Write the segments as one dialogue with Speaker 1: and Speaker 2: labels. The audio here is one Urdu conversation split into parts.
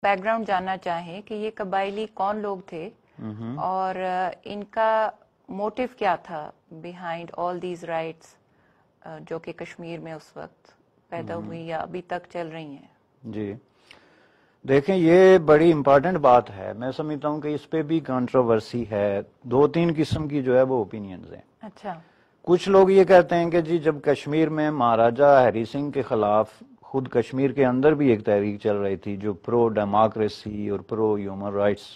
Speaker 1: بیک گراؤنڈ جاننا چاہیں کہ یہ قبائلی کون لوگ تھے اور ان کا موٹیو کیا تھا بیہائنڈ آل دیز رائٹس جو کہ کشمیر میں اس وقت پیدا ہوئی یا ابھی تک چل رہی ہیں؟
Speaker 2: جی دیکھیں، یہ بڑی امپورٹنٹ بات ہے. میں سمجھتا ہوں کہ اس پہ بھی کنٹروورسی ہے. 2-3 قسم کی جو ہے وہ اوپینینز ہیں.
Speaker 1: اچھا.
Speaker 2: کچھ لوگ یہ کہتے ہیں کہ جی جب کشمیر میں مہاراجہ ہری سنگھ کے خلاف خود کشمیر کے اندر بھی ایک تحریک چل رہی تھی جو پرو ڈیموکریسی اور پرو ہیومن رائٹس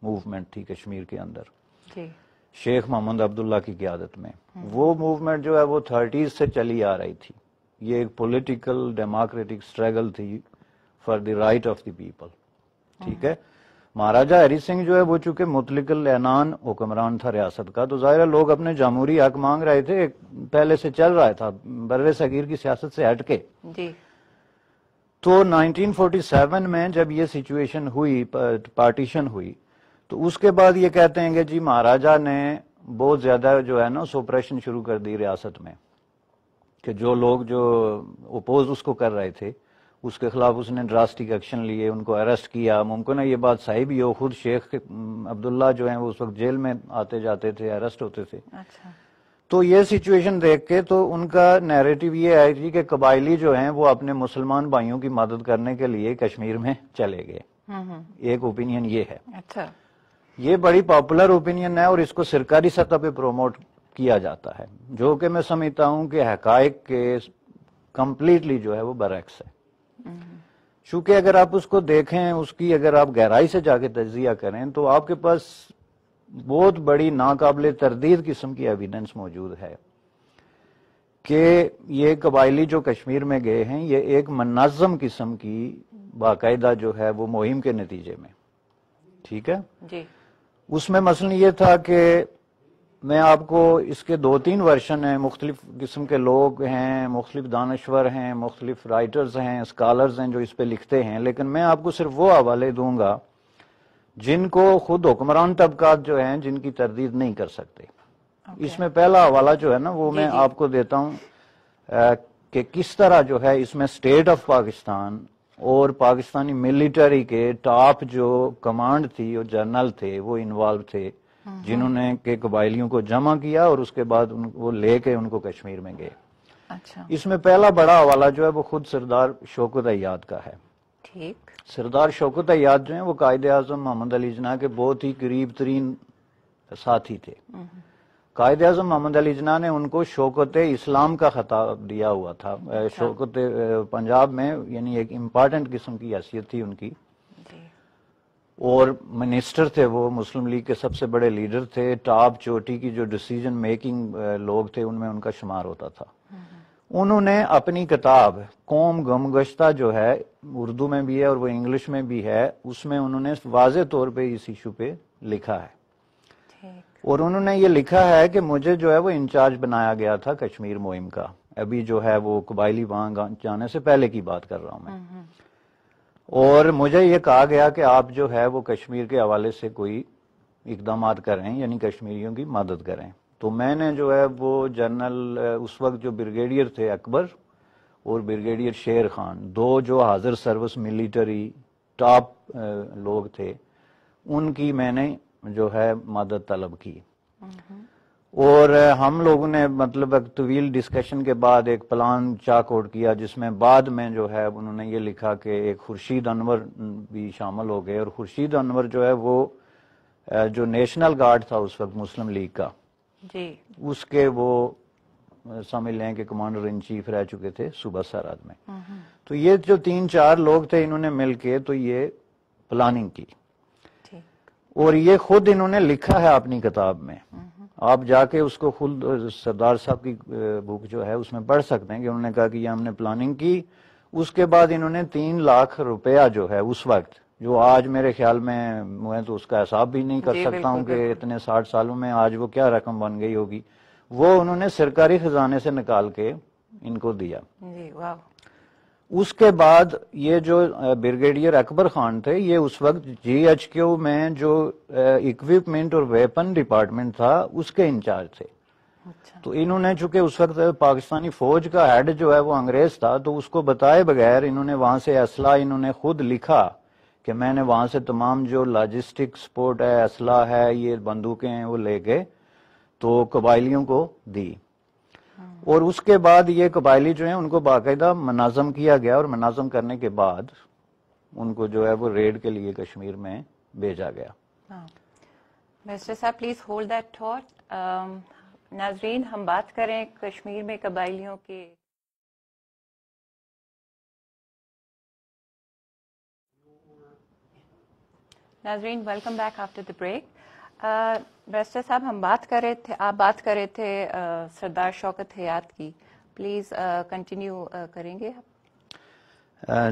Speaker 2: موومنٹ تھی کشمیر کے اندر،
Speaker 1: جی
Speaker 2: شیخ محمد عبداللہ کی قیادت میں، وہ موومنٹ جو ہے وہ 30s سے چلی آ رہی تھی. یہ ایک پولیٹیکل ڈیموکریٹک اسٹرگل تھی for the right of the people. ٹھیک ہے. مہاراجہ ہری سنگھ جو ہے وہ چونکہ مطلق الاعنان حکمران تھا ریاست کا، تو ظاہر لوگ اپنے جمہوری حق مانگ رہے تھے، پہلے سے چل رہا تھا بر صغیر کی سیاست سے ہٹ کے.
Speaker 1: جی.
Speaker 2: تو 1947 میں جب یہ سچویشن ہوئی، پارٹیشن ہوئی، تو اس کے بعد یہ کہتے ہیں کہ جی مہاراجہ نے بہت زیادہ جو ہے نا سپریشن شروع کر دی ریاست میں، کہ جو لوگ جو اپوز اس کو کر رہے تھے اس کے خلاف اس نے ڈراسٹک ایکشن لیے، ان کو اریسٹ کیا. ممکن ہے یہ بات صحیح بھی ہو، خود شیخ عبداللہ جو ہیں وہ اس وقت جیل میں آتے جاتے تھے، اریسٹ ہوتے تھے.
Speaker 1: اچھا.
Speaker 2: تو یہ سچویشن دیکھ کے تو ان کا نیریٹو یہ ہے جی کہ قبائلی جو ہیں وہ اپنے مسلمان بھائیوں کی مدد کرنے کے لیے کشمیر میں چلے گئے. ایک اوپینین یہ ہے.
Speaker 1: اچھا.
Speaker 2: یہ بڑی پاپولر اوپینین ہے اور اس کو سرکاری سطح پہ پروموٹ کیا جاتا ہے، جو کہ میں سمجھتا ہوں کہ حقائق کے کمپلیٹلی جو ہے وہ برعکس ہے. چونکہ اگر آپ اس کو دیکھیں، اس کی اگر آپ گہرائی سے جا کے تجزیہ کریں تو آپ کے پاس بہت بڑی ناقابل تردید قسم کی ایویڈنس موجود ہے کہ یہ قبائلی جو کشمیر میں گئے ہیں یہ ایک منظم قسم کی باقاعدہ جو ہے وہ مہم کے نتیجے میں. ٹھیک ہے.
Speaker 1: جی. اس
Speaker 2: میں مثلا یہ تھا کہ میں آپ کو اس کے 2-3 ورژن ہیں، مختلف قسم کے لوگ ہیں، مختلف دانشور ہیں، مختلف رائٹرز ہیں، اسکالرز ہیں جو اس پہ لکھتے ہیں، لیکن میں آپ کو صرف وہ حوالے دوں گا جن کو خود حکمران طبقات جو ہیں جن کی تردید نہیں کر سکتے. اس میں پہلا حوالہ جو ہے نا وہ میں آپ کو دیتا ہوں کہ کس طرح جو ہے اس میں اسٹیٹ آف پاکستان اور پاکستانی ملٹری کے ٹاپ جو کمانڈ تھی اور جنرل تھے وہ انوالو تھے، جنہوں نے کہ قبائلیوں کو جمع کیا اور اس کے بعد وہ لے کے ان کو کشمیر میں گئے.
Speaker 1: اچھا.
Speaker 2: اس میں پہلا بڑا حوالہ جو ہے وہ خود سردار شوکت ایاد کا ہے.
Speaker 1: ٹھیک.
Speaker 2: سردار شوکت ایاد جو ہیں وہ قائد اعظم محمد علی جناح کے بہت ہی قریب ترین ساتھی تھے. قائد اعظم محمد علی جناح نے ان کو شوکت اسلام کا خطاب دیا ہوا تھا. شوکت پنجاب میں یعنی ایک امپارٹنٹ قسم کی حیثیت تھی ان کی، اور منسٹر تھے وہ، مسلم لیگ کے سب سے بڑے لیڈر تھے، ٹاپ چوٹی کی جو ڈیسیجن میکنگ لوگ تھے ان میں ان کا شمار ہوتا تھا. انہوں نے اپنی کتاب قوم گمگشتہ جو ہے اردو میں بھی ہے اور وہ انگلش میں بھی ہے، اس میں انہوں نے واضح طور پہ اس ایشو پہ لکھا ہے. اور انہوں نے یہ لکھا ہے کہ مجھے جو ہے وہ انچارج بنایا گیا تھا کشمیر مہم کا، ابھی جو ہے وہ قبائلی وہاں جانے سے پہلے کی بات کر رہا ہوں میں، اور مجھے یہ کہا گیا کہ آپ جو ہے وہ کشمیر کے حوالے سے کوئی اقدامات کریں، یعنی کشمیریوں کی مدد کریں. تو میں نے جو ہے وہ جنرل اس وقت جو بریگیڈیئر تھے اکبر اور بریگیڈیئر شیر خان، دو جو حاضر سروس ملٹری ٹاپ لوگ تھے، ان کی میں نے جو ہے مدد طلب کی. اور ہم لوگوں نے مطلب ایک طویل ڈسکشن کے بعد ایک پلان چاک آؤٹ کیا، جس میں بعد میں جو ہے انہوں نے یہ لکھا کہ ایک خورشید انور بھی شامل ہو گئے. اور خورشید انور جو ہے وہ جو نیشنل گارڈ تھا اس وقت مسلم لیگ کا، جی، اس کے وہ سمجھ لیں کہ کمانڈر ان چیف رہ چکے تھے صوبہ سرحد میں. تو یہ جو 3-4 لوگ تھے انہوں نے مل کے تو یہ پلاننگ کی، اور یہ خود انہوں نے لکھا ہے اپنی کتاب میں. آپ جا کے اس کو خود سردار صاحب کی بک جو ہے اس میں پڑھ سکتے ہیں کہ انہوں نے کہا کہ یہ ہم نے پلاننگ کی. اس کے بعد انہوں نے 3 لاکھ روپیہ جو ہے اس وقت، جو آج میرے خیال میں تو اس کا حساب بھی نہیں کر سکتا ہوں کہ اتنے 60 سالوں میں آج وہ کیا رقم بن گئی ہوگی، وہ انہوں نے سرکاری خزانے سے نکال کے ان کو دیا. اس کے بعد یہ جو بریگیڈیئر اکبر خان تھے یہ اس وقت GHQ میں جو اکوپمنٹ اور ویپن ڈپارٹمنٹ تھا اس کے انچارج تھے. تو انہوں نے چونکہ اس وقت پاکستانی فوج کا ہیڈ جو ہے وہ انگریز تھا، تو اس کو بتائے بغیر انہوں نے وہاں سے اسلحہ انہوں نے خود لکھا کہ میں نے وہاں سے تمام جو لاجسٹک سپورٹ ہے، اسلحہ ہے، یہ بندوقیں ہیں، وہ لے کے تو قبائلیوں کو دی، اور اس کے بعد یہ قبائلی جو ہیں ان کو باقاعدہ منظم کیا گیا، اور منظم کرنے کے بعد ان کو جو ہے وہ ریڈ کے لیے کشمیر میں بھیجا گیا۔
Speaker 1: مسٹر صاحب پلیز ہولڈ دیٹ تھاٹ۔ ناظرین، ہم بات کریں کشمیر میں قبائلیوں کے ناظرین welcome back after the break. Barrister صاحب ہم بات کر رہے تھے، آپ بات کر رہے تھے سردار شوکت حیات کی، پلیز کنٹینیو کریں گے آپ؟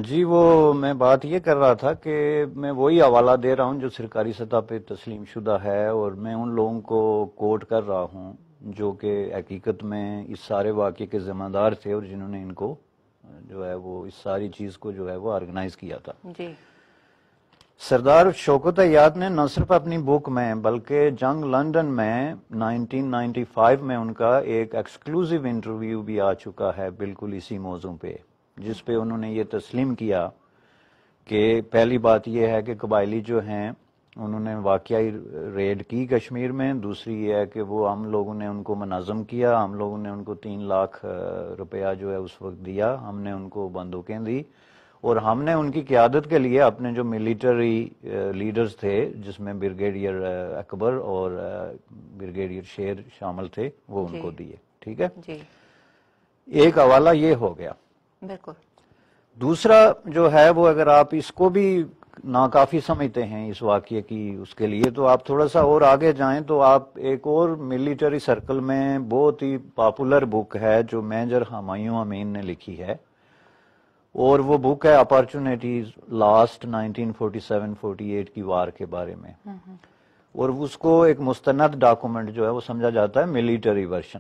Speaker 2: جی، وہ میں بات یہ کر رہا تھا کہ میں وہی حوالہ دے رہا ہوں جو سرکاری سطح پہ تسلیم شدہ ہے، اور میں ان لوگوں کو کوٹ کر رہا ہوں جو کہ حقیقت میں اس سارے واقعے کے ذمہ دار تھے اور جنہوں نے ان کو جو ہے وہ اس ساری چیز کو جو ہے وہ آرگنائز کیا تھا۔
Speaker 1: جی،
Speaker 2: سردار شوکت حیات نے نہ صرف اپنی بک میں بلکہ جنگ لنڈن میں 1995 میں ان کا ایک ایکسکلوزیو انٹرویو بھی آ چکا ہے بالکل اسی موضوع پہ، جس پہ انہوں نے یہ تسلیم کیا کہ پہلی بات یہ ہے کہ قبائلی جو ہیں انہوں نے واقعی ریڈ کی کشمیر میں، دوسری یہ ہے کہ وہ ہم لوگوں نے ان کو منظم کیا، ہم لوگوں نے ان کو 3 لاکھ روپیہ جو ہے اس وقت دیا، ہم نے ان کو بندوقیں دی، اور ہم نے ان کی قیادت کے لیے اپنے جو ملٹری لیڈرز تھے جس میں بریگیڈیئر اکبر اور بریگیڈیئر شیر شامل تھے وہ ان کو دیے۔ ٹھیک ہے
Speaker 1: جی،
Speaker 2: ایک حوالہ یہ ہو گیا۔
Speaker 1: بالکل۔
Speaker 2: دوسرا جو ہے وہ اگر آپ اس کو بھی ناکافی سمجھتے ہیں اس واقعے کی اس کے لیے، تو آپ تھوڑا سا اور آگے جائیں تو آپ ایک اور ملٹری سرکل میں بہت ہی پاپولر بک ہے جو میجر ہمایوں امین نے لکھی ہے، اور وہ بک ہے اپارچونیٹیز لاسٹ 1947-48 کی وار کے بارے میں، اور اس کو ایک مستند ڈاکومنٹ جو ہے وہ سمجھا جاتا ہے ملٹری ورشن۔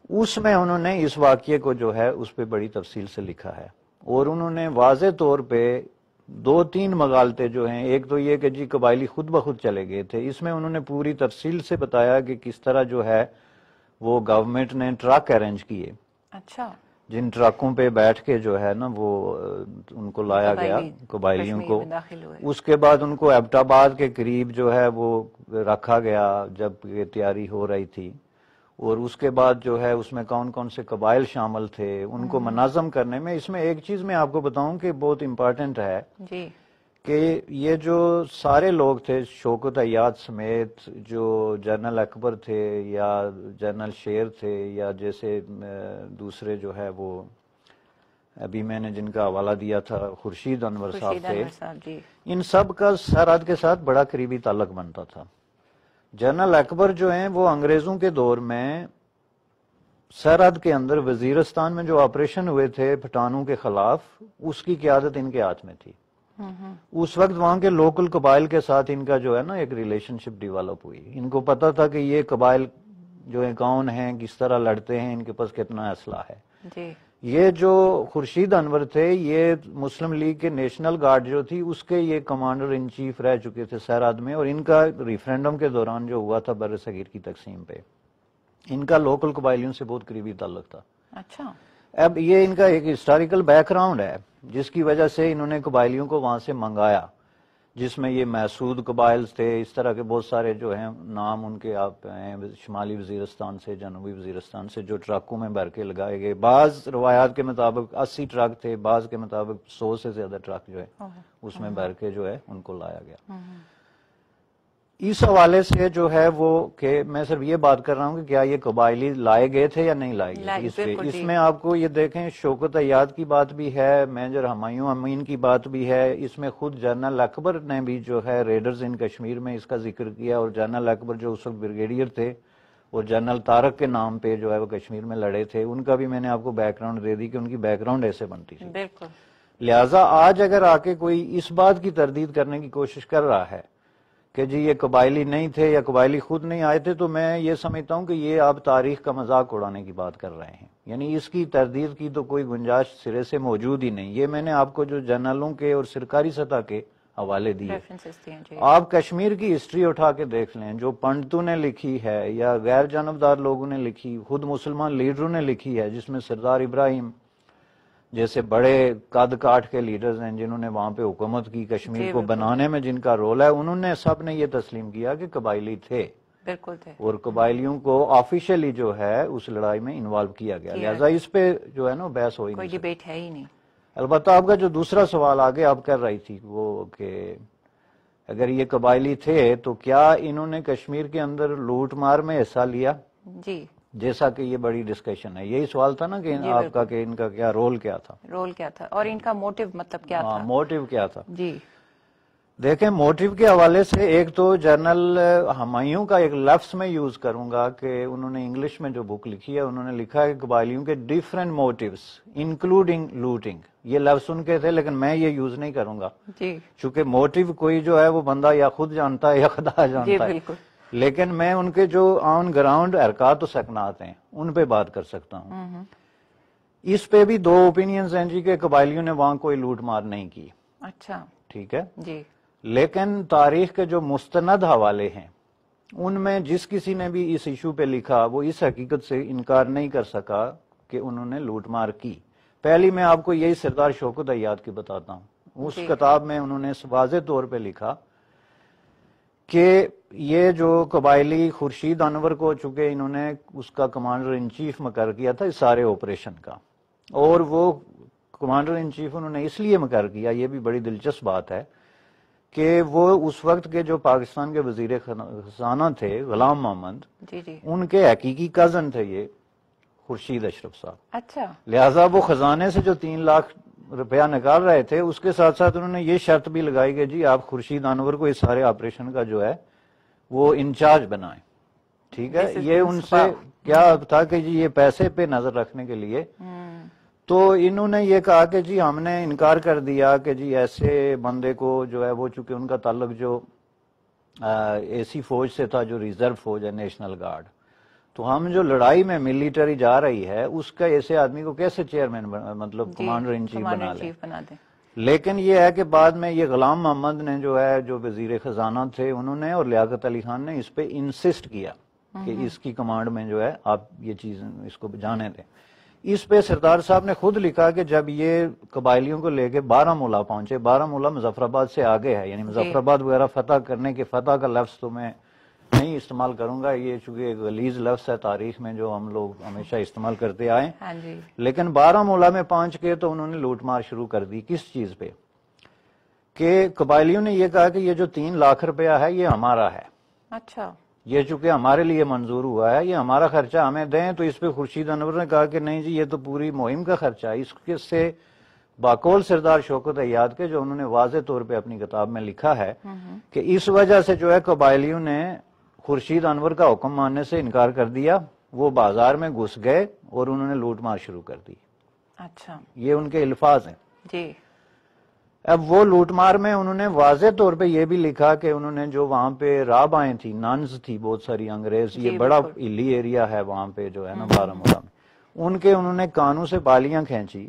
Speaker 2: اس میں انہوں نے اس واقعے کو جو ہے اس پہ بڑی تفصیل سے لکھا ہے، اور انہوں نے واضح طور پہ 2-3 مغالطے جو ہیں، ایک تو یہ کہ جی قبائلی خود بخود چلے گئے تھے، اس میں انہوں نے پوری تفصیل سے بتایا کہ کس طرح جو ہے وہ گورنمنٹ نے ٹرک ارینج کیے،
Speaker 1: اچھا،
Speaker 2: جن ٹرکوں پہ بیٹھ کے جو ہے نا وہ ان کو لایا گیا قبائلیوں کو، اس کے بعد ان کو ایبٹ آباد کے قریب جو ہے وہ رکھا گیا جب یہ تیاری ہو رہی تھی، اور اس کے بعد جو ہے اس میں کون کون سے قبائل شامل تھے ان کو منظم کرنے میں۔ اس میں ایک چیز میں آپ کو بتاؤں کہ بہت امپارٹنٹ ہے
Speaker 1: جی،
Speaker 2: کہ یہ جو سارے لوگ تھے شوکت حیات سمیت، جو جنرل اکبر تھے یا جنرل شیر تھے یا جیسے دوسرے جو ہے وہ ابھی میں نے جن کا حوالہ دیا تھا خورشید انور صاحب تھے،
Speaker 1: جی،
Speaker 2: ان سب کا سرحد کے ساتھ بڑا قریبی تعلق بنتا تھا۔ جنرل اکبر جو ہیں وہ انگریزوں کے دور میں سرحد کے اندر وزیرستان میں جو آپریشن ہوئے تھے پٹھانوں کے خلاف، اس کی قیادت ان کے ہاتھ میں تھی۔ اس وقت وہاں کے لوکل قبائل کے ساتھ ان کا جو ہے نا ایک ریلیشن شپ ڈیولپ ہوئی، ان کو پتا تھا کہ یہ قبائل جو ہیں کون ہیں، کس طرح لڑتے ہیں، ان کے پاس کتنا اسلحہ ہے۔
Speaker 1: جی،
Speaker 2: یہ جو خورشید انور تھے یہ مسلم لیگ کے نیشنل گارڈ جو تھی اس کے یہ کمانڈر ان چیف رہ چکے تھے سرحد میں، اور ان کا ریفرینڈم کے دوران جو ہوا تھا بر صغیر کی تقسیم پہ ان کا لوکل قبائلیوں سے بہت قریبی تعلق تھا۔
Speaker 1: اچھا،
Speaker 2: اب یہ ان کا ایک ہسٹوریکل بیک گراؤنڈ ہے جس کی وجہ سے انہوں نے قبائلیوں کو وہاں سے منگایا، جس میں یہ محسود قبائل تھے، اس طرح کے بہت سارے جو ہیں نام ان کے آپ ہیں، شمالی وزیرستان سے، جنوبی وزیرستان سے، جو ٹرکوں میں بھر کے لگائے گئے۔ بعض روایات کے مطابق 80 ٹرک تھے، بعض کے مطابق 100 سے زیادہ ٹرک جو ہے اس میں بھر کے جو ہے ان کو لایا گیا۔ اس حوالے سے جو ہے وہ کہ میں صرف یہ بات کر رہا ہوں کہ کیا یہ قبائلی لائے گئے تھے یا نہیں لائے گئے تھے، اس میں آپ کو یہ دیکھیں شوکت حیات کی بات بھی ہے، میجر ہمایوں امین کی بات بھی ہے، اس میں خود جنرل اکبر نے بھی جو ہے ریڈرز ان کشمیر میں اس کا ذکر کیا، اور جنرل اکبر جو اس وقت بریگیڈیئر تھے اور جنرل طارق کے نام پہ جو ہے وہ کشمیر میں لڑے تھے، ان کا بھی میں نے آپ کو بیک گراؤنڈ دے دی کہ ان کی بیک گراؤنڈ ایسے بنتی تھی۔
Speaker 1: بالکل۔
Speaker 2: لہٰذا آج اگر آ کے کوئی اس بات کی تردید کرنے کی کوشش کر رہا ہے کہ جی یہ قبائلی نہیں تھے یا قبائلی خود نہیں آئے تھے، تو میں یہ سمجھتا ہوں کہ یہ آپ تاریخ کا مذاق اڑانے کی بات کر رہے ہیں، یعنی اس کی تردید کی تو کوئی گنجائش سرے سے موجود ہی نہیں۔ یہ میں نے آپ کو جو جنرلوں کے اور سرکاری سطح کے حوالے دیے، آپ کشمیر کی ہسٹری اٹھا کے دیکھ لیں، جو پنڈتوں نے لکھی ہے یا غیر جانبدار لوگوں نے لکھی، خود مسلمان لیڈروں نے لکھی ہے، جس میں سردار ابراہیم جیسے بڑے قد کاٹ کے لیڈرز ہیں جنہوں نے وہاں پہ حکومت کی کشمیر کو بنانے میں جن کا رول ہے، انہوں نے سب نے یہ تسلیم کیا کہ قبائلی تھے،
Speaker 1: بالکل تھے،
Speaker 2: اور قبائلیوں کو آفیشیلی جو ہے اس لڑائی میں انوالو کیا گیا، لہٰذا اس پہ جو ہے نا بحث ہوئی
Speaker 1: کوئی
Speaker 2: نہیں۔
Speaker 1: ڈیبیٹ ہے ہی نہیں۔
Speaker 2: البتہ آپ کا جو دوسرا سوال آگے آپ کر رہی تھی وہ کہ اگر یہ قبائلی تھے تو کیا انہوں نے کشمیر کے اندر لوٹ مار میں حصہ لیا،
Speaker 1: جی
Speaker 2: جیسا کہ یہ بڑی ڈسکشن ہے، یہی سوال تھا نا کہ آپ کا کہ ان کا کیا رول کیا تھا،
Speaker 1: رول کیا تھا اور ان کا موٹیو مطلب کیا تھا؟
Speaker 2: موٹیو کیا تھا؟
Speaker 1: جی
Speaker 2: دیکھیں موٹیو کے حوالے سے ایک تو جنرل ہمایوں کا ایک لفظ میں یوز کروں گا کہ انہوں نے انگلش میں جو بک لکھی ہے انہوں نے لکھا ہے کہ قبائلیوں کے ڈیفرنٹ موٹیوز انکلوڈنگ لوٹنگ، یہ لفظ ان کے تھے لیکن میں یہ یوز نہیں کروں گا،
Speaker 1: جی
Speaker 2: چونکہ موٹیو کوئی جو ہے وہ بندہ یا خود جانتا ہے یا خدا
Speaker 1: جی
Speaker 2: جانتا ہے،
Speaker 1: بالکل،
Speaker 2: لیکن میں ان کے جو آن گراؤنڈ حرکات و سکنات ہیں ان پہ بات کر سکتا ہوں۔ اس پہ بھی دو اوپینینز ہیں جی کہ قبائلیوں نے وہاں کوئی لوٹ مار نہیں کی،
Speaker 1: اچھا
Speaker 2: ٹھیک ہے،
Speaker 1: جی
Speaker 2: لیکن تاریخ کے جو مستند حوالے ہیں ان میں جس کسی نے بھی اس ایشو پہ لکھا وہ اس حقیقت سے انکار نہیں کر سکا کہ انہوں نے لوٹ مار کی۔ پہلی میں آپ کو یہی سردار شوکت عیاد کی بتاتا ہوں، اس کتاب میں انہوں نے واضح طور پہ لکھا کہ یہ جو قبائلی خورشید انور کو چونکہ انہوں نے اس کا کمانڈر ان چیف مقرر کیا تھا اس سارے آپریشن کا، اور وہ کمانڈر ان چیف انہوں نے اس لیے مقرر کیا، یہ بھی بڑی دلچسپ بات ہے کہ وہ اس وقت کے جو پاکستان کے وزیر خزانہ تھے غلام محمد،
Speaker 1: جی جی
Speaker 2: ان کے حقیقی کزن تھے یہ خورشید اشرف صاحب،
Speaker 1: اچھا
Speaker 2: لہٰذا وہ خزانے سے جو 3 لاکھ روپیہ نکال رہے تھے اس کے ساتھ ساتھ انہوں نے یہ شرط بھی لگائی کہ جی آپ خورشید انور کو اس سارے آپریشن کا جو ہے وہ انچارج بنائیں، ٹھیک ہے۔ یہ ان سے کیا تھا کہ جی یہ پیسے پہ نظر رکھنے کے لیے، تو انہوں نے یہ کہا کہ جی ہم نے انکار کر دیا کہ جی ایسے بندے کو جو ہے وہ چونکہ ان کا تعلق جو ایسی فوج سے تھا جو ریزرو فوج ہے نیشنل گارڈ، تو ہم جو لڑائی میں ملٹری جا رہی ہے اس کا ایسے آدمی کو کیسے چیئرمین مطلب کمانڈر ان چیف بنا لیں۔ لیکن یہ ہے کہ بعد میں یہ غلام محمد نے جو ہے جو وزیر خزانہ تھے انہوں نے اور لیاقت علی خان نے اس پہ انسسٹ کیا کہ اس کی کمانڈ میں جو ہے آپ یہ چیز اس کو جانے دیں۔ اس پہ سردار صاحب نے خود لکھا کہ جب یہ قبائلیوں کو لے کے بارہمولہ پہنچے، بارہمولہ مظفر آباد سے آگے ہے، یعنی مظفر آباد وغیرہ فتح کرنے کے فتح کا لفظ تو میں نہیں استعمال کروں گا، یہ چونکہ ایک غلیظ لفظ ہے تاریخ میں جو ہم لوگ ہمیشہ استعمال کرتے آئے، لیکن بارہمولہ میں پہنچ کے تو انہوں نے لوٹ مار شروع کر دی۔ کس چیز پہ؟ کہ قبائلیوں نے یہ کہا کہ یہ جو 3 لاکھ روپیہ ہے یہ ہمارا ہے،
Speaker 1: اچھا
Speaker 2: یہ چونکہ ہمارے لیے منظور ہوا ہے، یہ ہمارا خرچہ ہمیں دیں۔ تو اس پہ خورشید انور نے کہا کہ نہیں جی یہ تو پوری مہم کا خرچہ ہے، اس کے سے باقول سردار شوکت عیاد کے جو انہوں نے واضح طور پہ اپنی کتاب میں لکھا ہے کہ اس وجہ سے جو ہے قبائلیوں نے خورشید انور کا حکم ماننے سے انکار کر دیا، وہ بازار میں گھس گئے اور انہوں نے لوٹ مار شروع کر دی۔
Speaker 1: اچھا
Speaker 2: یہ ان کے الفاظ ہیں۔
Speaker 1: جی
Speaker 2: اب وہ لوٹ مار میں انہوں نے واضح طور پہ یہ بھی لکھا کہ انہوں نے جو وہاں پہ رابعیں تھی، ننز تھی بہت ساری انگریز، یہ بڑا ہلی ایریا ہے وہاں پہ جو ہے نا بارہمولہ میں، ان کے انہوں نے کانوں سے بالیاں کھینچی،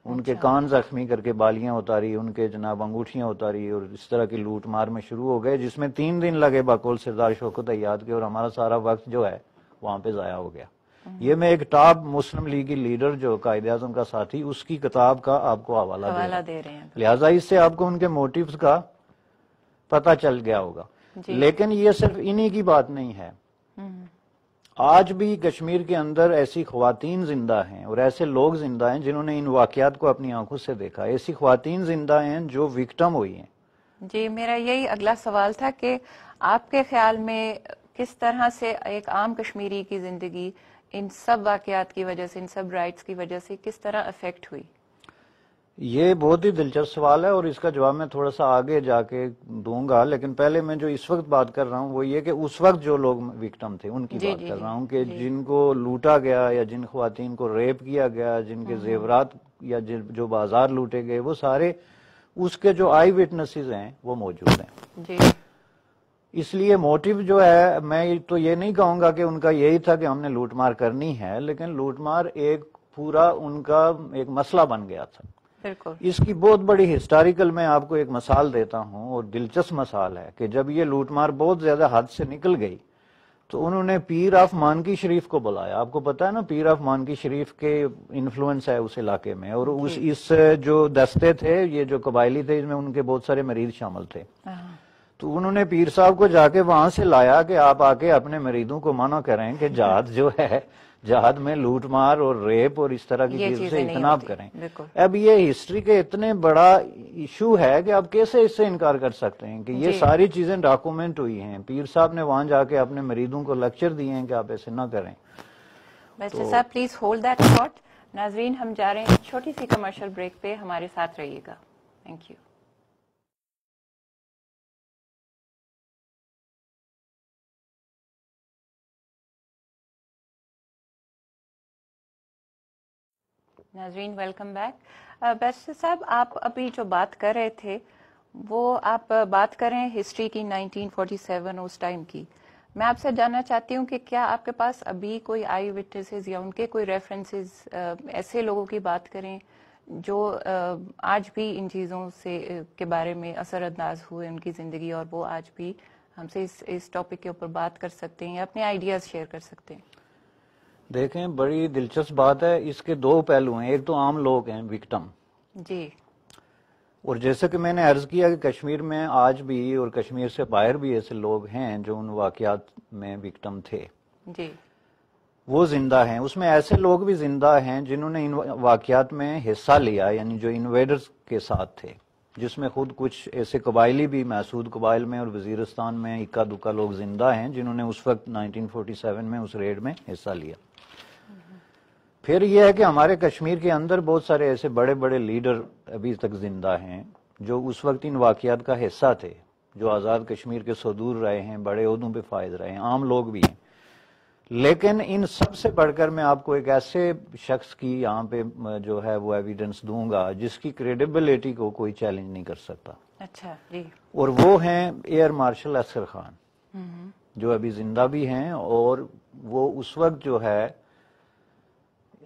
Speaker 2: ان کے کان زخمی کر کے بالیاں اتاری، ان کے جناب انگوٹھیاں اتاری، اور اس طرح کی لوٹ مار میں شروع ہو گئے، جس میں 3 دن لگے باقول سردار شوکت عیاد کے، اور ہمارا سارا وقت جو ہے وہاں پہ ضائع ہو گیا۔ یہ میں ایک ٹاپ مسلم لیگی لیڈر جو قائد اعظم کا ساتھی، اس کی کتاب کا آپ کو حوالہ دے رہے ہیں، لہٰذا اس سے آپ کو ان کے موٹیوز کا پتہ چل گیا ہوگا۔ لیکن یہ صرف انہی کی بات نہیں ہے، آج بھی کشمیر کے اندر ایسی خواتین زندہ ہیں اور ایسے لوگ زندہ ہیں جنہوں نے ان واقعات کو اپنی آنکھوں سے دیکھا، ایسی خواتین زندہ ہیں جو وکٹم ہوئی ہیں۔
Speaker 1: جی میرا یہی اگلا سوال تھا کہ آپ کے خیال میں کس طرح سے ایک عام کشمیری کی زندگی ان سب واقعات کی وجہ سے، ان سب رائٹس کی وجہ سے کس طرح افیکٹ ہوئی؟
Speaker 2: یہ بہت ہی دلچسپ سوال ہے اور اس کا جواب میں تھوڑا سا آگے جا کے دوں گا، لیکن پہلے میں جو اس وقت بات کر رہا ہوں وہ یہ کہ اس وقت جو لوگ وکٹم تھے ان کی بات کر رہا ہوں کہ جن کو لوٹا گیا یا جن خواتین کو ریپ کیا گیا، جن کے زیورات یا جو بازار لوٹے گئے، وہ سارے اس کے جو آئی وٹنسز ہیں وہ موجود ہیں۔
Speaker 1: جی
Speaker 2: اس لیے موٹیو جو ہے میں تو یہ نہیں کہوں گا کہ ان کا یہی تھا کہ ہم نے لوٹ مار کرنی ہے، لیکن لوٹ مار ایک پورا ان کا ایک مسئلہ بن گیا تھا۔
Speaker 1: بالکل
Speaker 2: اس کی بہت بڑی ہسٹوریکل میں آپ کو ایک مثال دیتا ہوں اور دلچسپ مثال ہے کہ جب یہ لوٹ مار بہت زیادہ حد سے نکل گئی تو انہوں نے پیر آف مانکی شریف کو بلایا. آپ کو پتا ہے نا پیر آف مانکی شریف کے انفلوئنس ہے اس علاقے میں, اور اس جو دستے تھے یہ جو قبائلی تھے اس میں ان کے بہت سارے مرید شامل تھے. تو انہوں نے پیر صاحب کو جا کے وہاں سے لایا کہ آپ آ کے اپنے مریدوں کو منع کریں کہ جہاد جو ہے, جہاد میں لوٹ مار اور ریپ اور اس طرح کی چیزوں سے اجتناب کریں. اب یہ ہسٹری کے اتنے بڑا ایشو ہے کہ آپ کیسے اس سے انکار کر سکتے ہیں کہ یہ ساری چیزیں ڈاکومنٹ ہوئی ہیں. پیر صاحب نے وہاں جا کے اپنے مریدوں کو لیکچر دیے ہیں کہ آپ ایسے نہ کریں.
Speaker 1: بیسٹر صاحب پلیز ہولڈ دیٹ تھاٹ. ناظرین ہم جا رہے ہیں چھوٹی سی کمرشل بریک پہ, ہمارے ساتھ رہیے گا. Thank you. ناظرین ویلکم بیک. بیسٹر صاحب آپ ابھی جو بات کر رہے تھے وہ آپ بات کر رہے ہیں ہسٹری کی 1947 اس ٹائم کی. میں آپ سے جاننا چاہتی ہوں کہ کیا آپ کے پاس ابھی کوئی آئی وٹنسز یا ان کے کوئی ریفرنسز, ایسے لوگوں کی بات کریں جو آج بھی ان چیزوں سے کے بارے میں اثر انداز ہوئے ان کی زندگی, اور وہ آج بھی ہم سے اس ٹاپک کے اوپر بات کر سکتے ہیں یا اپنے آئیڈیاز شیئر کر سکتے ہیں؟
Speaker 2: دیکھیں بڑی دلچسپ بات ہے. اس کے دو پہلو ہیں. ایک تو عام لوگ ہیں وکٹم,
Speaker 1: جی,
Speaker 2: اور جیسے کہ میں نے عرض کیا کہ کشمیر میں آج بھی اور کشمیر سے باہر بھی ایسے لوگ ہیں جو ان واقعات میں وکٹم تھے,
Speaker 1: جی,
Speaker 2: وہ زندہ ہیں. اس میں ایسے لوگ بھی زندہ ہیں جنہوں نے ان واقعات میں حصہ لیا, یعنی جو انویڈرز کے ساتھ تھے, جس میں خود کچھ ایسے قبائلی بھی محسود قبائل میں اور وزیرستان میں اکا دکا لوگ زندہ ہیں جنہوں نے اس وقت 1947 میں اس ریڈ میں حصہ لیا. پھر یہ ہے کہ ہمارے کشمیر کے اندر بہت سارے ایسے بڑے بڑے لیڈر ابھی تک زندہ ہیں جو اس وقت ان واقعات کا حصہ تھے, جو آزاد کشمیر کے صدور رہے ہیں, بڑے عہدوں پہ فائز رہے ہیں, عام لوگ بھی ہیں. لیکن ان سب سے بڑھ کر میں آپ کو ایک ایسے شخص کی یہاں پہ جو ہے وہ ایویڈنس دوں گا جس کی کریڈیبلٹی کو کوئی چیلنج نہیں کر سکتا.
Speaker 1: اچھا جی.
Speaker 2: اور وہ ہیں ایئر مارشل اصغر خان, جو ابھی زندہ بھی ہیں, اور وہ اس وقت جو ہے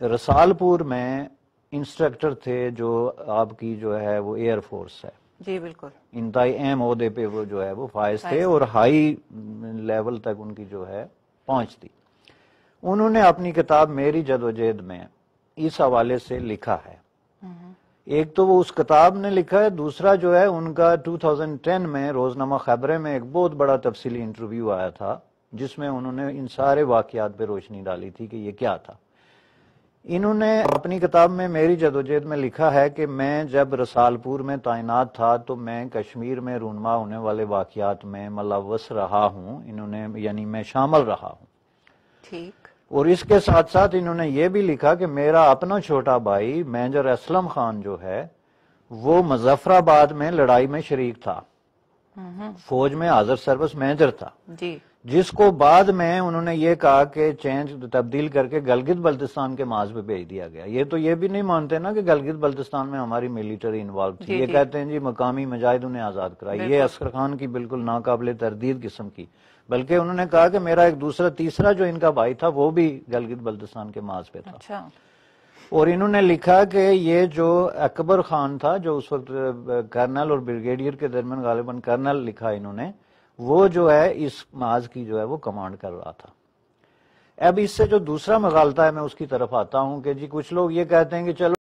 Speaker 2: رسال پور میں انسٹرکٹر تھے جو آپ کی جو ہے وہ ایئر فورس ہے.
Speaker 1: جی بالکل.
Speaker 2: انتہائی اہم عہدے پہ وہ جو ہے وہ فائز تھے اور ہائی لیول تک ان کی جو ہے پہنچ تھی. انہوں نے اپنی کتاب میری جدوجہد میں اس حوالے سے لکھا ہے. ایک تو وہ اس کتاب نے لکھا ہے, دوسرا جو ہے ان کا 2010 میں روزنامہ خبریں میں ایک بہت بڑا تفصیلی انٹرویو آیا تھا جس میں انہوں نے ان سارے واقعات پہ روشنی ڈالی تھی کہ یہ کیا تھا. انہوں نے اپنی کتاب میں میری جدوجہد میں لکھا ہے کہ میں جب رسالپور میں تعینات تھا تو میں کشمیر میں رونما ہونے والے واقعات میں ملوث رہا ہوں, انہوں نے یعنی میں شامل رہا ہوں.
Speaker 1: ٹھیک.
Speaker 2: اور اس کے ساتھ ساتھ انہوں نے یہ بھی لکھا کہ میرا اپنا چھوٹا بھائی میجر اسلم خان جو ہے وہ مظفر آباد میں لڑائی میں شریک تھا, فوج میں حاضر سروس میجر تھا,
Speaker 1: جی,
Speaker 2: جس کو بعد میں انہوں نے یہ کہا کہ چینج تبدیل کر کے گلگت بلتستان کے ماز پہ بھیج دیا گیا. یہ تو یہ بھی نہیں مانتے نا کہ گلگت بلتستان میں ہماری ملٹری انوالو تھی, یہ کہتے ہیں جی مقامی مجاہدوں نے آزاد کرائی. یہ اصغر خان کی بالکل ناقابل تردید قسم کی, بلکہ انہوں نے کہا کہ میرا ایک دوسرا تیسرا جو ان کا بھائی تھا وہ بھی گلگت بلتستان کے ماز پہ تھا.
Speaker 1: اچھا.
Speaker 2: اور انہوں نے لکھا کہ یہ جو اکبر خان تھا جو اس وقت کرنل اور بریگیڈیئر کے درمیان غالباً کرنل لکھا انہوں نے, وہ جو ہے اس محاذ کی جو ہے وہ کمانڈ کر رہا تھا. اب اس سے جو دوسرا مغالطہ ہے میں اس کی طرف آتا ہوں کہ جی کچھ لوگ یہ کہتے ہیں کہ چلو